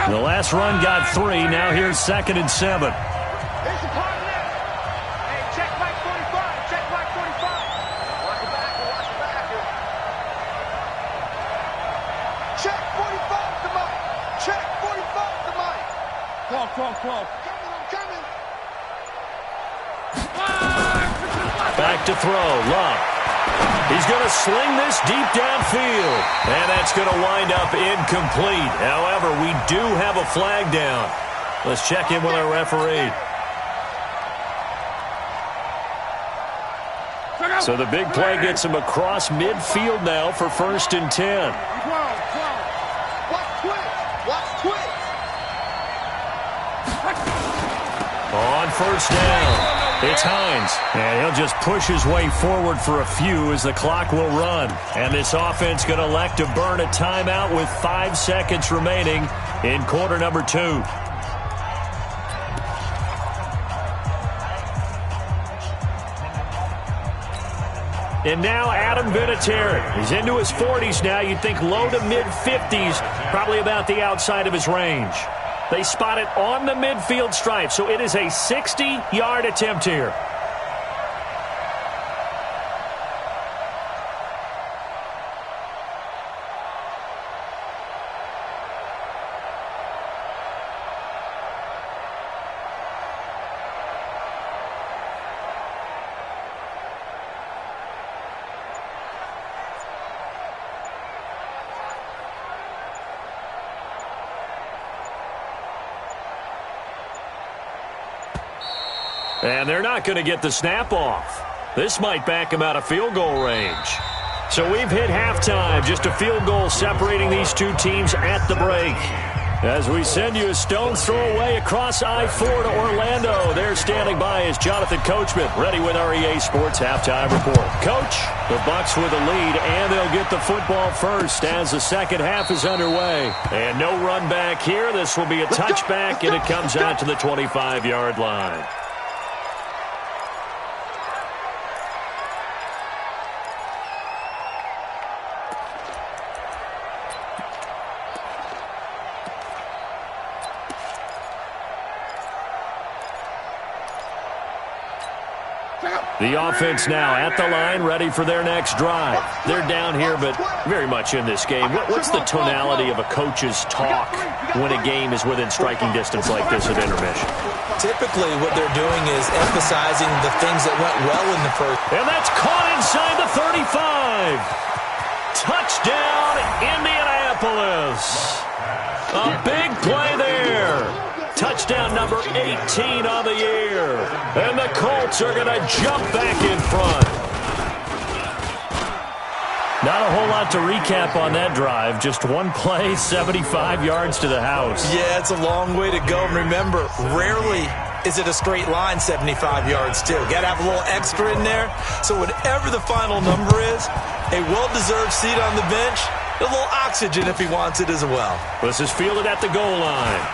[SPEAKER 7] The last run got 3. Now here's 2nd and 7.
[SPEAKER 9] Check back 45. Check back 45. Watch the back. Watch the back. Check 45 to Mike. Check 45 to Mike. Clog. I'm coming.
[SPEAKER 7] Back to throw. Love. He's going to sling this deep downfield. And that's going to wind up incomplete. However, we do have a flag down. Let's check in with our referee. So the big play gets him across midfield now for 1st and 10.
[SPEAKER 9] Watch twist.
[SPEAKER 7] first down. It's Hines, and he'll just push his way forward for a few as the clock will run. And this offense going to elect to burn a timeout with 5 seconds remaining in quarter number 2. And now Adam Vinatieri. He's into his 40s now. You'd think low to mid-50s, probably about the outside of his range. They spot it on the midfield stripe, so it is a 60-yard attempt here. And they're not going to get the snap off. This might back them out of field goal range. So we've hit halftime. Just a field goal separating these two teams at the break. As we send you a stone's throw away across I-4 to Orlando. There standing by is Jonathan Coachman, ready with our EA Sports Halftime Report. Coach, the Bucs with a lead, and they'll get the football first as the second half is underway. And no run back here. This will be a touchback, and it comes out to the 25-yard line. The offense now at the line, ready for their next drive. They're down here, but very much in this game. What's the tonality of a coach's talk when a game is within striking distance like this at intermission?
[SPEAKER 8] Typically, what they're doing is emphasizing the things that went well in the first.
[SPEAKER 7] And that's caught inside the 35. Touchdown, Indianapolis. A big play there. Touchdown number 18 on the year. And the Colts are going to jump back in front. Not a whole lot to recap on that drive. Just one play, 75 yards to the house.
[SPEAKER 8] Yeah, it's a long way to go. And remember, rarely is it a straight line 75 yards, too. Got to have a little extra in there. So whatever the final number is, a well-deserved seat on the bench, a little oxygen if he wants it as well.
[SPEAKER 7] This is fielded at the goal line.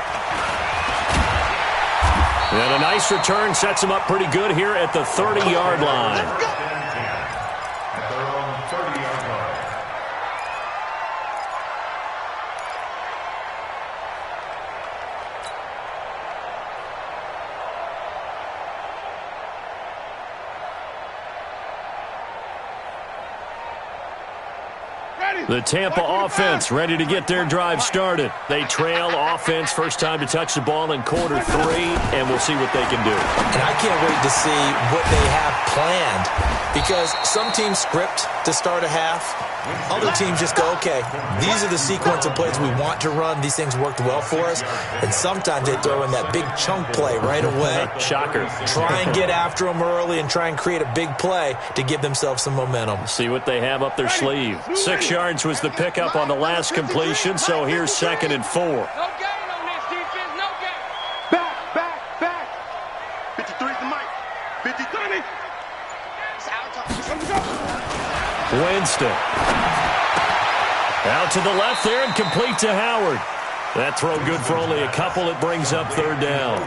[SPEAKER 7] And a nice return sets him up pretty good here at the 30-yard line.
[SPEAKER 10] At their own 30-yard line.
[SPEAKER 7] The Tampa offense ready to get their drive started. They trail offense first time to touch the ball in quarter 3, and we'll see what they can do.
[SPEAKER 8] And I can't wait to see what they have planned, because some teams script to start a half. Other teams just go, okay, these are the sequence of plays we want to run. These things worked well for us. And sometimes they throw in that big chunk play right away.
[SPEAKER 7] Shocker.
[SPEAKER 8] Try and get after them early and try and create a big play to give themselves some momentum.
[SPEAKER 7] See what they have up their sleeve. 6 yards was the pickup on the last completion, so here's 2nd and 4.
[SPEAKER 9] No gain on this defense, no gain. Back. 53's the mic. 50-30.
[SPEAKER 7] Winston. Out to the left there and complete to Howard. That throw good for only a couple. It brings up 3rd down.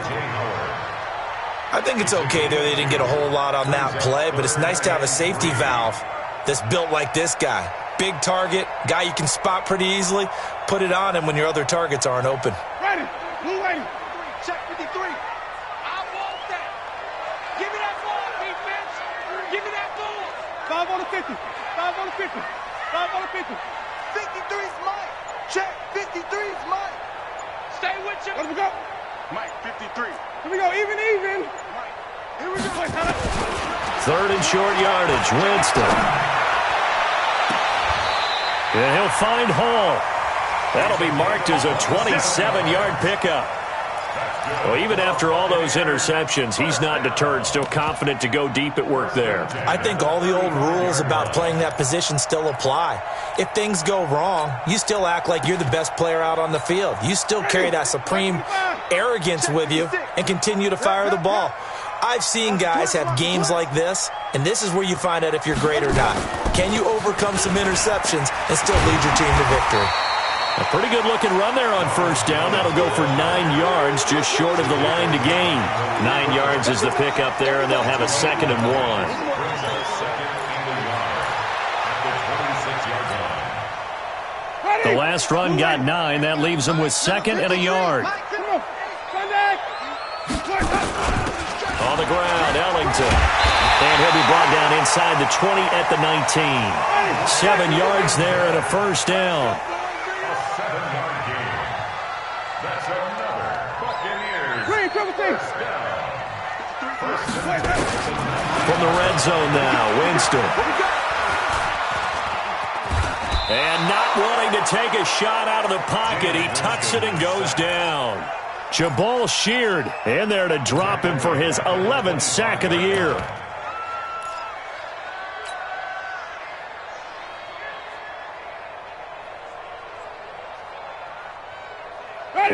[SPEAKER 8] I think it's okay there. They didn't get a whole lot on that play, but it's nice to have a safety valve that's built like this guy. Big target, guy you can spot pretty easily. Put it on him when your other targets aren't open.
[SPEAKER 9] Ready. Blue lady. Check 53. I want that. Give me that ball, defense. Give me that ball. 5 on the 50. 5 on the 50. 5 on the 50. 53's mine. Check. 53's mine. Stay with you. Let me go. Mike, 53. Here we go. Even. Mike. Here we go.
[SPEAKER 7] 3rd and short yardage. Winston. And he'll find Hall. That'll be marked as a 27-yard pickup. Well, even after all those interceptions, he's not deterred, still confident to go deep at work there.
[SPEAKER 8] I think all the old rules about playing that position still apply. If things go wrong, you still act like you're the best player out on the field. You still carry that supreme arrogance with you and continue to fire the ball. I've seen guys have games like this, and this is where you find out if you're great or not. Can you overcome some interceptions and still lead your team to victory?
[SPEAKER 7] A pretty good-looking run there on first down. That'll go for 9 yards, just short of the line to gain. 9 yards is the pickup there, and they'll have a 2nd and 1. The last run got 9. That leaves them with 2nd and a yard. On the ground, Ellington. And he'll be brought down inside the 20 at the 19. 7 yards there and a first down. From the red zone now, Winston. And not wanting to take a shot out of the pocket, he tucks it and goes down. Jabal Sheard in there to drop him for his 11th sack of the year.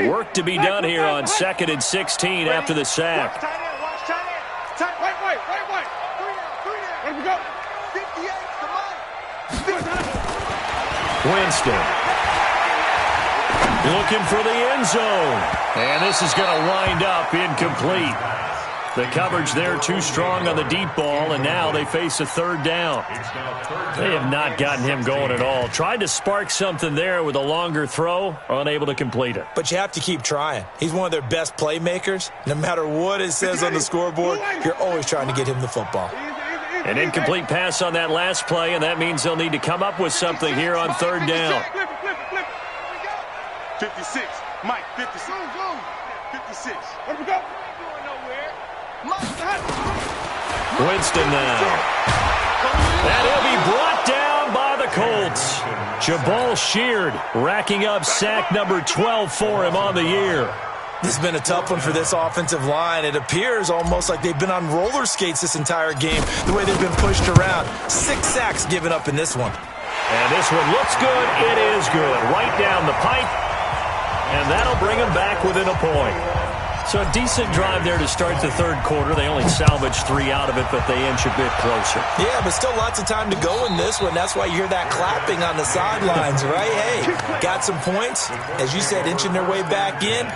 [SPEAKER 7] Work to be done here on 2nd and 16 after the sack. Winston looking for the end zone. And this is going to wind up incomplete. The coverage there too strong on the deep ball, and now they face a 3rd down. They have not gotten him going at all. Tried to spark something there with a longer throw, unable to complete it.
[SPEAKER 8] But you have to keep trying. He's one of their best playmakers. No matter what it says on the scoreboard, you're always trying to get him the football.
[SPEAKER 7] An incomplete pass on that last play, and that means they'll need to come up with something here on 3rd down.
[SPEAKER 9] 56. Mike, 56. 56. Where we go?
[SPEAKER 7] Winston now. And he'll be brought down by the Colts. Jabal Sheard racking up sack number 12 for him on the year.
[SPEAKER 8] This has been a tough one for this offensive line. It appears almost like they've been on roller skates this entire game, the way they've been pushed around. 6 sacks given up in this one.
[SPEAKER 7] And this one looks good. It is good. Right down the pipe. And that'll bring them back within a point. So a decent drive there to start the 3rd quarter. They only salvaged 3 out of it, but they inch a bit closer.
[SPEAKER 8] Yeah, but still lots of time to go in this one. That's why you hear that clapping on the sidelines, right? Hey, got some points. As you said, inching their way back in.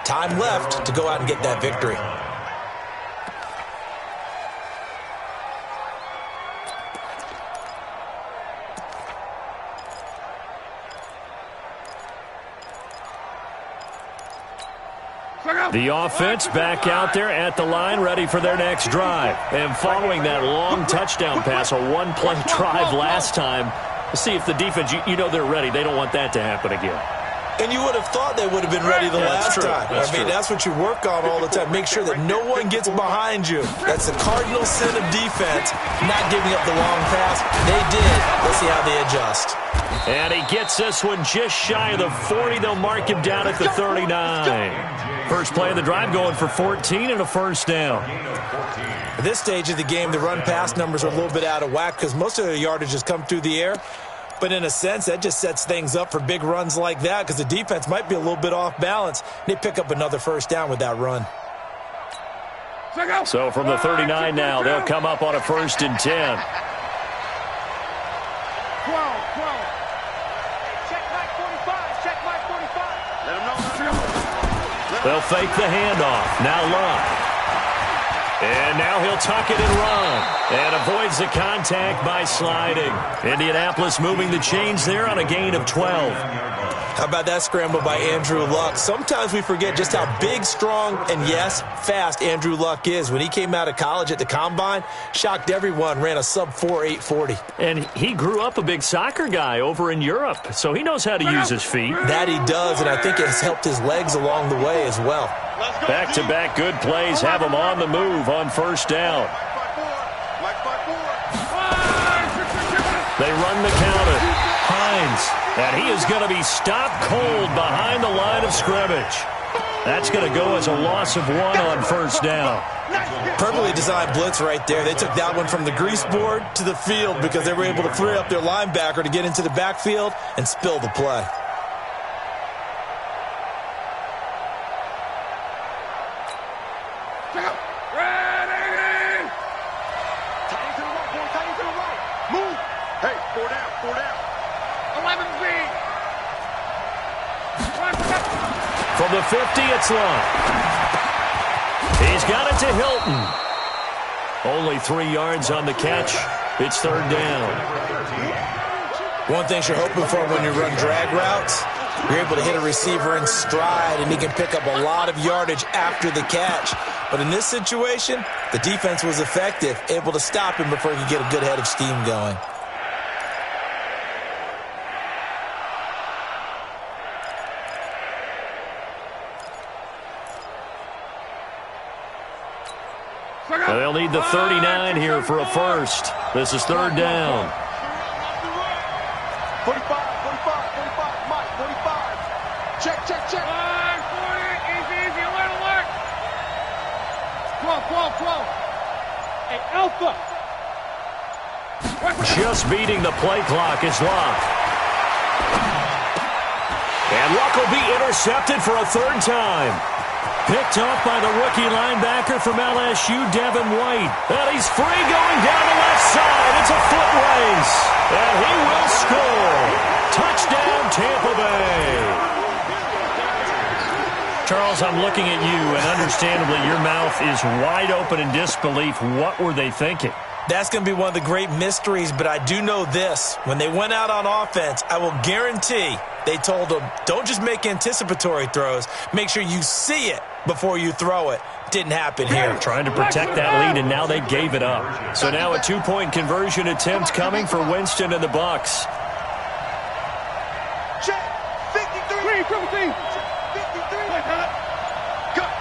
[SPEAKER 8] Time left to go out and get that victory.
[SPEAKER 7] The offense back out there at the line, ready for their next drive. And following that long touchdown pass, a 1-play drive last time, see if the defense, you know they're ready. They don't want that to happen again.
[SPEAKER 8] And you would have thought they would have been ready the last time. I mean, that's what you work on all the time. Make sure that no one gets behind you. That's the cardinal sin of defense, not giving up the long pass. They did. Let's see how they adjust.
[SPEAKER 7] And he gets this one just shy of the 40. They'll mark him down at the 39. First play of the drive going for 14 and a first down.
[SPEAKER 8] At this stage of the game, the run-pass numbers are a little bit out of whack because most of their yardage has come through the air. But in a sense, that just sets things up for big runs like that because the defense might be a little bit off balance. They pick up another first down with that run.
[SPEAKER 7] So from the 39 now, they'll come up on a 1st and 10.
[SPEAKER 9] 12. Check Mike 45. Check Mike 45. Let him know.
[SPEAKER 7] They'll fake the handoff. Now Love. And now he'll tuck it and run. And avoids the contact by sliding. Indianapolis moving the chains there on a gain of 12.
[SPEAKER 8] How about that scramble by Andrew Luck? Sometimes we forget just how big, strong, and yes, fast Andrew Luck is. When he came out of college at the Combine, shocked everyone, ran a sub-4 840.
[SPEAKER 7] And he grew up a big soccer guy over in Europe, so he knows how to use his feet.
[SPEAKER 8] That he does, and I think it has helped his legs along the way as well.
[SPEAKER 7] Back-to-back good plays have him on the move on first down. They run the counter. Hines, and he is going to be stopped cold behind the line of scrimmage. That's going to go as a loss of 1 on first down.
[SPEAKER 8] Perfectly designed blitz right there. They took that one from the grease board to the field because they were able to free up their linebacker to get into the backfield and spill the play.
[SPEAKER 7] From the 50, it's long. He's got it to Hilton. Only 3 yards on the catch. It's third down.
[SPEAKER 8] One thing you're hoping for when you run drag routes, you're able to hit a receiver in stride, and he can pick up a lot of yardage after the catch. But in this situation, the defense was effective, able to stop him before he could get a good head of steam going.
[SPEAKER 7] They'll need the 39 here for a first. This is third down.
[SPEAKER 9] 45, Mike, 45. Check. 40, easy, alert. 12. Hey, Alpha.
[SPEAKER 7] Just beating the play clock is Luck. And Luck will be intercepted for a third time. Picked off by the rookie linebacker from LSU, Devin White. And he's free going down the left side. It's a foot race. And he will score. Touchdown, Tampa Bay. Charles, I'm looking at you, and understandably, your mouth is wide open in disbelief. What were they thinking?
[SPEAKER 8] That's going to be one of the great mysteries, but I do know this. When they went out on offense, I will guarantee they told them, don't just make anticipatory throws. Make sure you see it before you throw it. Didn't happen here.
[SPEAKER 7] Trying to protect that lead, and now they gave it up. So now a 2-point conversion attempt coming for Winston and the Bucs.
[SPEAKER 9] Check. 53. 53. Cut.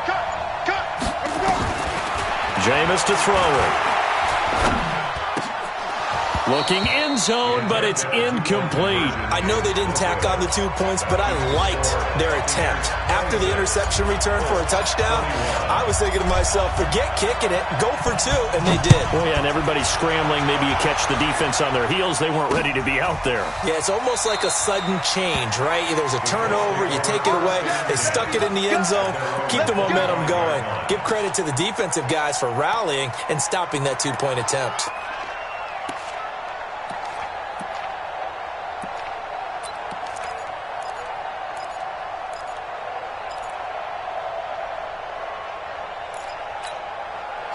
[SPEAKER 7] Jameis to throw it. Looking end zone, but it's incomplete.
[SPEAKER 8] I know they didn't tack on the 2 points, but I liked their attempt. After the interception return for a touchdown, I was thinking to myself, forget kicking it, go for 2, and they did.
[SPEAKER 7] Oh, yeah, and everybody's scrambling. Maybe you catch the defense on their heels. They weren't ready to be out there.
[SPEAKER 8] Yeah, it's almost like a sudden change, right? There's a turnover, you take it away, they stuck it in the end zone, keep the momentum going. Give credit to the defensive guys for rallying and stopping that 2-point attempt.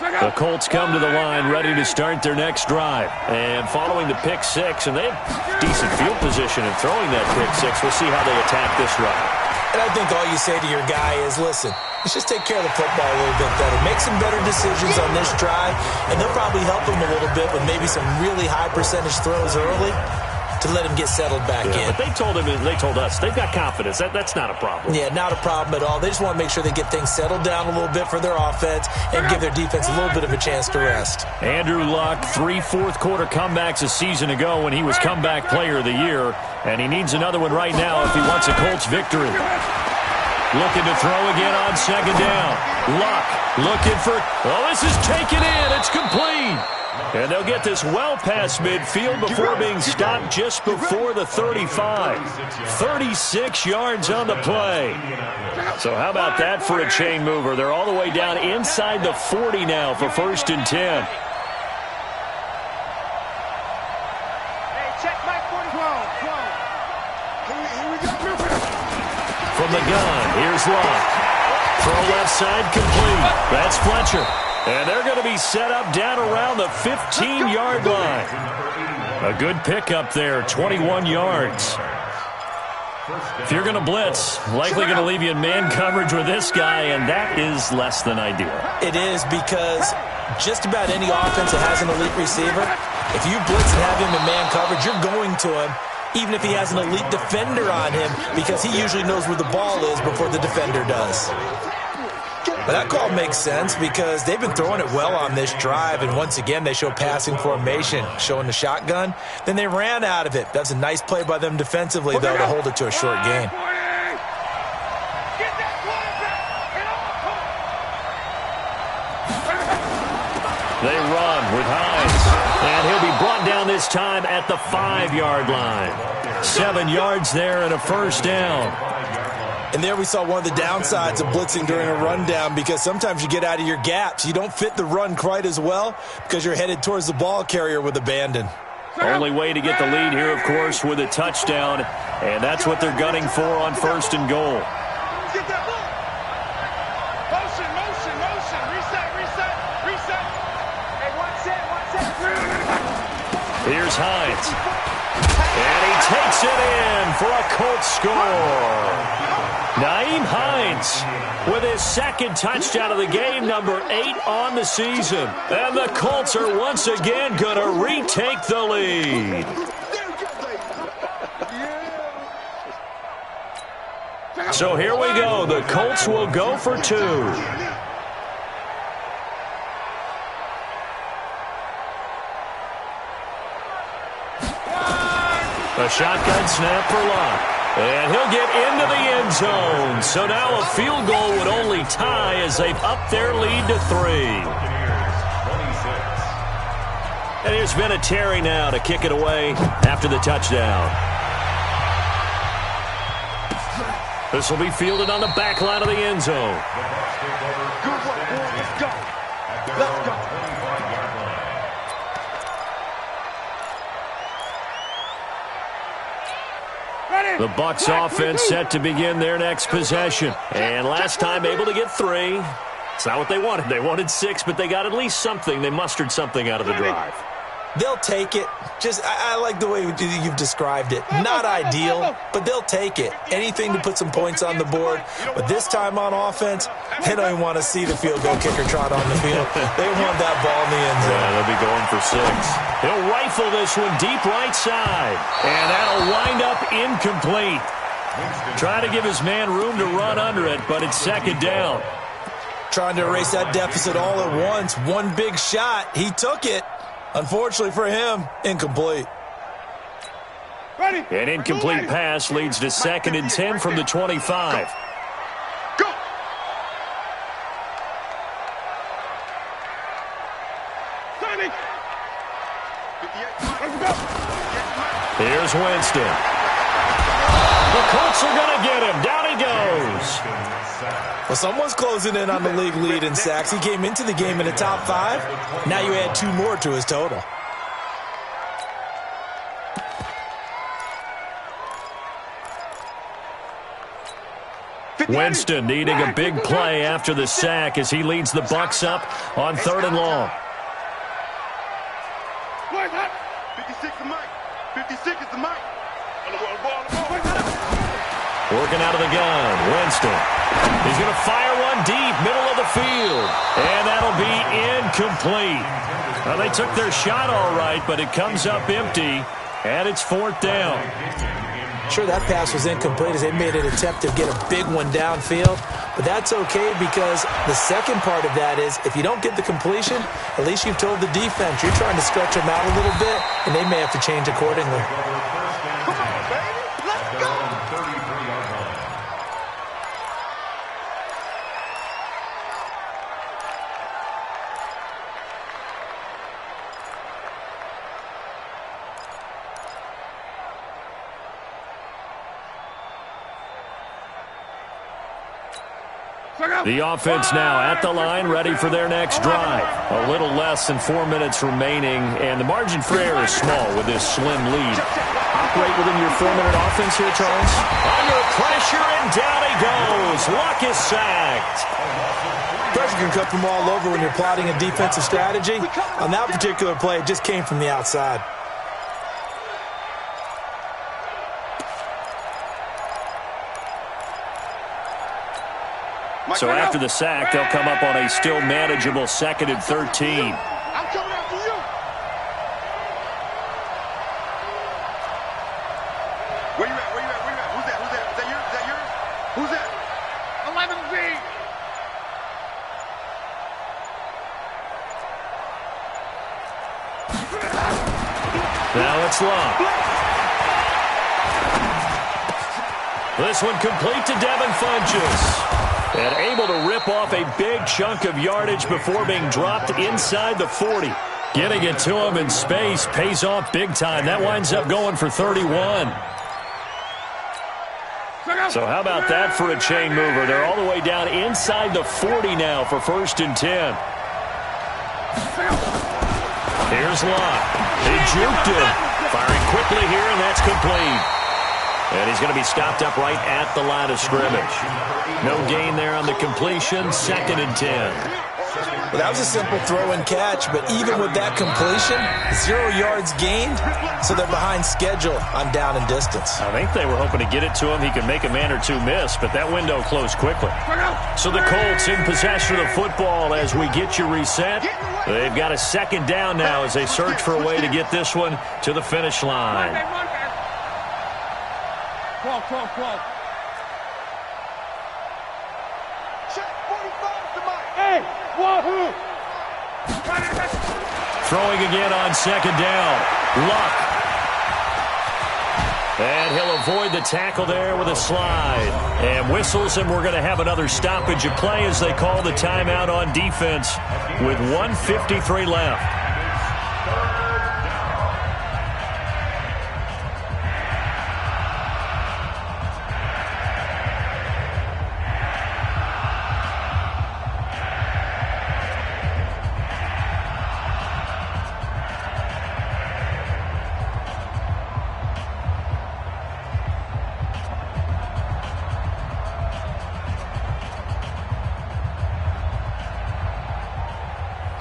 [SPEAKER 7] The Colts come to the line ready to start their next drive. And following the pick six, and they have decent field position in throwing that pick six. We'll see how they attack this drive.
[SPEAKER 8] And I think all you say to your guy is, listen, let's just take care of the football a little bit better. Make some better decisions on this drive, and they'll probably help him a little bit with maybe some really high percentage throws early to let him get settled back in.
[SPEAKER 7] But they told him, and they told us, they've got confidence. That's not a problem.
[SPEAKER 8] Yeah, not a problem at all. They just want to make sure they get things settled down a little bit for their offense and give their defense a little bit of a chance to rest.
[SPEAKER 7] Andrew Luck, 3 fourth-quarter comebacks a season ago when he was comeback player of the year, and he needs another one right now if he wants a Colts victory. Looking to throw again on second down. Luck looking for, this is taken in. It's complete. And they'll get this well past midfield before being stopped just before the 35. 36 yards on the play. So how about that for a chain mover? They're all the way down inside the 40 now for 1st and 10. From the gun, here's Luck. Throw left side complete. That's Fletcher. And they're going to be set up down around the 15-yard line. A good pickup there, 21 yards. If you're going to blitz, likely going to leave you in man coverage with this guy, and that is less than ideal.
[SPEAKER 8] It is, because just about any offense that has an elite receiver, if you blitz and have him in man coverage, you're going to him, even if he has an elite defender on him, because he usually knows where the ball is before the defender does. But that call makes sense because they've been throwing it well on this drive, and once again they show passing formation, showing the shotgun. Then they ran out of it. That's a nice play by them defensively, though, to hold it to a short gain.
[SPEAKER 7] down this time at the 5-yard line. 7 yards there and a first down.
[SPEAKER 8] And there we saw one of the downsides of blitzing during a rundown, because sometimes you get out of your gaps. You don't fit the run quite as well because you're headed towards the ball carrier with abandon.
[SPEAKER 7] Only way to get the lead here, of course, with a touchdown, and that's what they're gunning for on 1st and goal.
[SPEAKER 9] Get that ball. Motion. Reset. Hey, one set.
[SPEAKER 7] Here's Hines. And he takes it in for a Colts score. Nyheim Hines with his 2nd touchdown of the game, number 8 on the season. And the Colts are once again going to retake the lead. So here we go. The Colts will go for 2. A shotgun snap for Locke. And he'll get into the end zone. So now a field goal would only tie as they've upped their lead to 3. And here's Vinatieri now to kick it away after the touchdown. This will be fielded on the back line of the end zone.
[SPEAKER 9] Good work, boy. Let's go.
[SPEAKER 7] The Bucs offense set to begin their next possession. And last time able to get 3. It's not what they wanted. They wanted 6, but they got at least something. They mustered something out of the drive.
[SPEAKER 8] They'll take it. I like the way you've described it. Not ideal, but they'll take it. Anything to put some points on the board. But this time on offense, they don't even want to see the field goal kicker trot on the field. They want that ball in the end zone.
[SPEAKER 7] Yeah, they'll be going for 6. He'll rifle this one deep right side. And that'll wind up incomplete. Trying to give his man room to run under it, but it's 2nd down.
[SPEAKER 8] Trying to erase that deficit all at once. One big shot. He took it. Unfortunately for him, incomplete.
[SPEAKER 7] An incomplete pass leads to 2nd and 10 from the 25.
[SPEAKER 9] Go.
[SPEAKER 7] Here's Winston. The Colts are going to get him. Down he goes.
[SPEAKER 8] Well, someone's closing in on the league lead in sacks. He came into the game in the top 5. Now you add 2 more to his total.
[SPEAKER 7] Winston needing a big play after the sack as he leads the Bucs up on 3rd and long.
[SPEAKER 9] 56 is Mike. 56 is the Mike.
[SPEAKER 7] Working out of the gun, Winston. He's going to fire one deep, middle of the field. And that'll be incomplete. Well, they took their shot all right, but it comes up empty, and it's 4th down.
[SPEAKER 8] Sure, that pass was incomplete as they made an attempt to get a big one downfield. But that's okay because the second part of that is if you don't get the completion, at least you've told the defense you're trying to stretch them out a little bit, and they may have to change accordingly.
[SPEAKER 9] Come on, baby. Let's go.
[SPEAKER 7] The offense now at the line, ready for their next drive. A little less than 4 minutes remaining, and the margin for error is small with this slim lead. Operate within your 4-minute offense here, Charles. Under pressure, and down he goes. Luck is sacked.
[SPEAKER 8] Pressure can come from all over when you're plotting a defensive strategy. On that particular play, it just came from the outside.
[SPEAKER 7] So after the sack, they'll come up on a still manageable 2nd and 13.
[SPEAKER 9] I'm coming after you. Where you at? Who's that? Is that yours? Who's that? 11B.
[SPEAKER 7] Now it's Locke. This one complete to Devin Funchess. And able to rip off a big chunk of yardage before being dropped inside the 40. Getting it to him in space pays off big time. That winds up going for 31. So how about that for a chain mover? They're all the way down inside the 40 now for 1st and 10. Here's Locke. He juked him. Firing quickly here, and that's complete. And he's going to be stopped up right at the line of scrimmage. No gain there on the completion. 2nd and 10.
[SPEAKER 8] Well, that was a simple throw and catch, but even with that completion, 0 yards gained, so they're behind schedule on down and distance.
[SPEAKER 7] I think they were hoping to get it to him. He could make a man or two miss, but that window closed quickly. So the Colts in possession of the football as we get you reset. They've got a 2nd down now as they search for a way to get this one to the finish line.
[SPEAKER 9] 12. Hey, wahoo!
[SPEAKER 7] Throwing again on 2nd down. Luck. And he'll avoid the tackle there with a slide. And whistles, and we're going to have another stoppage of play as they call the timeout on defense with 1:53 left.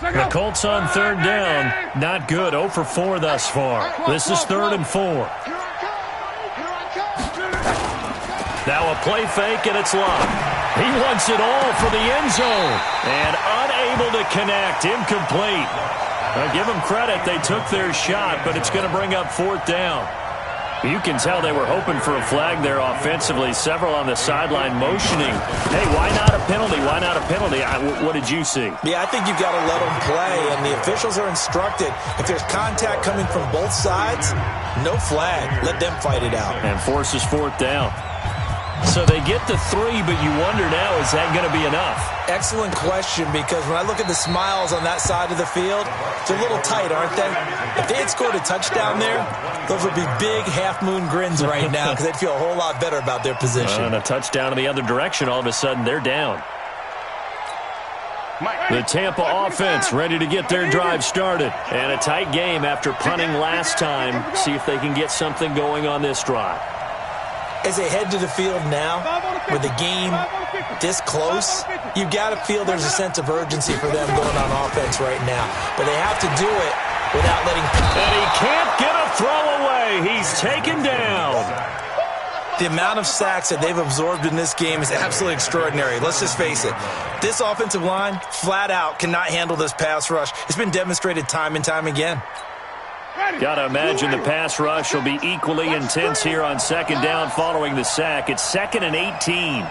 [SPEAKER 7] The Colts on 3rd down. Not good. 0 for 4 thus far. This is 3rd and 4. Now a play fake, and it's Locke. He wants it all for the end zone. And unable to connect. Incomplete. Now give them credit. They took their shot, but it's going to bring up 4th down. You can tell they were hoping for a flag there offensively. Several on the sideline motioning. Hey, why not a penalty? Why not a penalty? What did you see?
[SPEAKER 8] Yeah, I think you've got to let them play, and the officials are instructed. If there's contact coming from both sides, no flag. Let them fight it out.
[SPEAKER 7] And forces 4th down. So they get the 3, but you wonder now, is that going to be enough?
[SPEAKER 8] Excellent question, because when I look at the smiles on that side of the field, they're a little tight, aren't they? If they had scored a touchdown there, those would be big half-moon grins right now because they'd feel a whole lot better about their position.
[SPEAKER 7] And a touchdown in the other direction, all of a sudden they're down. The Tampa offense ready to get their drive started. And a tight game after punting last time. See if they can get something going on this drive.
[SPEAKER 8] As they head to the field now, with the game this close, you've got to feel there's a sense of urgency for them going on offense right now. But they have to do it without letting...
[SPEAKER 7] And he can't get a throw away. He's taken down.
[SPEAKER 8] The amount of sacks that they've absorbed in this game is absolutely extraordinary. Let's just face it. This offensive line, flat out, cannot handle this pass rush. It's been demonstrated time and time again.
[SPEAKER 7] Got to imagine the pass rush will be equally intense here on 2nd down following the sack. It's 2nd and 18.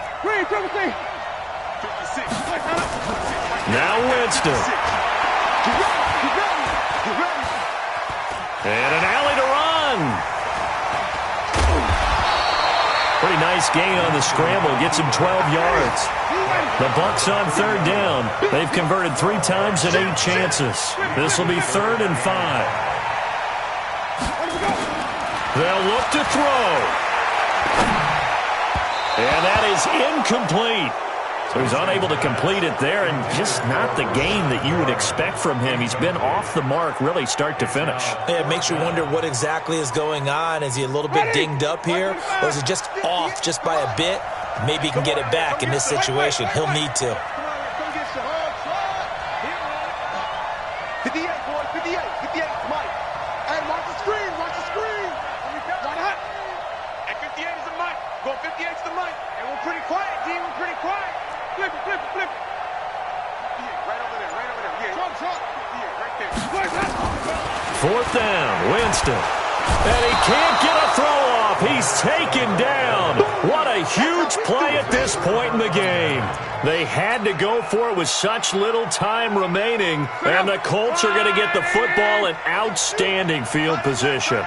[SPEAKER 7] Now Winston. And an alley to run. Pretty nice gain on the scramble. Gets him 12 yards. The Bucs on 3rd down. They've converted 3 times and 8 chances. This will be 3rd and 5. They'll look to throw. And that is incomplete. So he's unable to complete it there, and just not the game that you would expect from him. He's been off the mark really start to finish.
[SPEAKER 8] Yeah, it makes you wonder what exactly is going on. Is he a little bit dinged up here, or is it just off just by a bit? Maybe he can get it back in this situation. He'll need to.
[SPEAKER 9] 58, boy, 58, Mike. Hey, watch the screen, watch the screen. Right hot. At 58 is the Mike. Go 58 is the Mike. And we're pretty quiet, D. We're pretty quiet. Flip it. Yeah, right over there. Yeah. Trump. Yeah, right there.
[SPEAKER 7] 4th down, Winston. And he can't get a throw off. He's taken down. What a huge play at this point in the game. They had to go for it with such little time remaining, and the Colts are going to get the football in outstanding field position.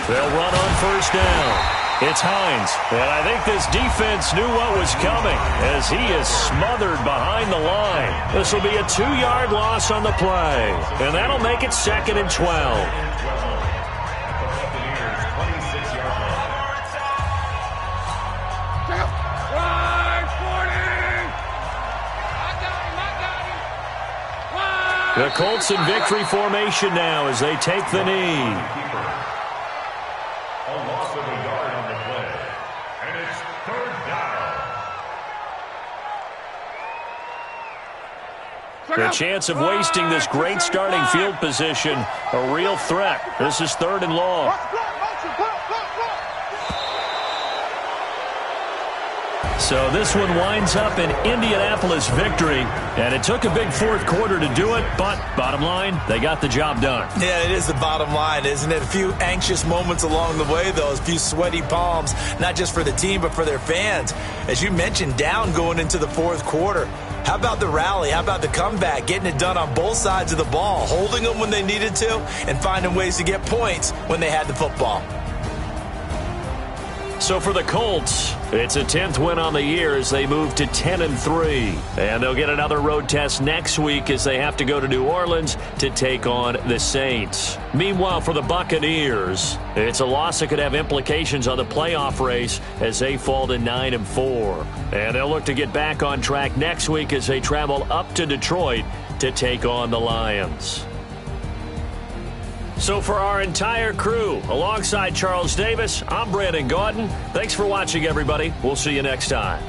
[SPEAKER 7] They'll run on 1st down. It's Hines, and I think this defense knew what was coming as he is smothered behind the line. This will be a 2-yard loss on the play, and that'll make it 2nd and 12. The Colts in victory formation now as they take the knee.
[SPEAKER 10] A loss of a yard on the play, and it's 3rd down.
[SPEAKER 7] The chance of wasting this great starting field position, a real threat. This is 3rd and long. So this one winds up in Indianapolis victory, and it took a big 4th quarter to do it, but bottom line, they got the job done.
[SPEAKER 8] Yeah, it is the bottom line, isn't it? A few anxious moments along the way, though, a few sweaty palms, not just for the team, but for their fans. As you mentioned, down going into the 4th quarter. How about the rally? How about the comeback? Getting it done on both sides of the ball, holding them when they needed to, and finding ways to get points when they had the football.
[SPEAKER 7] So for the Colts, it's a 10th win on the year as they move to 10-3. And they'll get another road test next week as they have to go to New Orleans to take on the Saints. Meanwhile, for the Buccaneers, it's a loss that could have implications on the playoff race as they fall to 9-4. And they'll look to get back on track next week as they travel up to Detroit to take on the Lions. So for our entire crew, alongside Charles Davis, I'm Brandon Gaudin. Thanks for watching, everybody. We'll see you next time.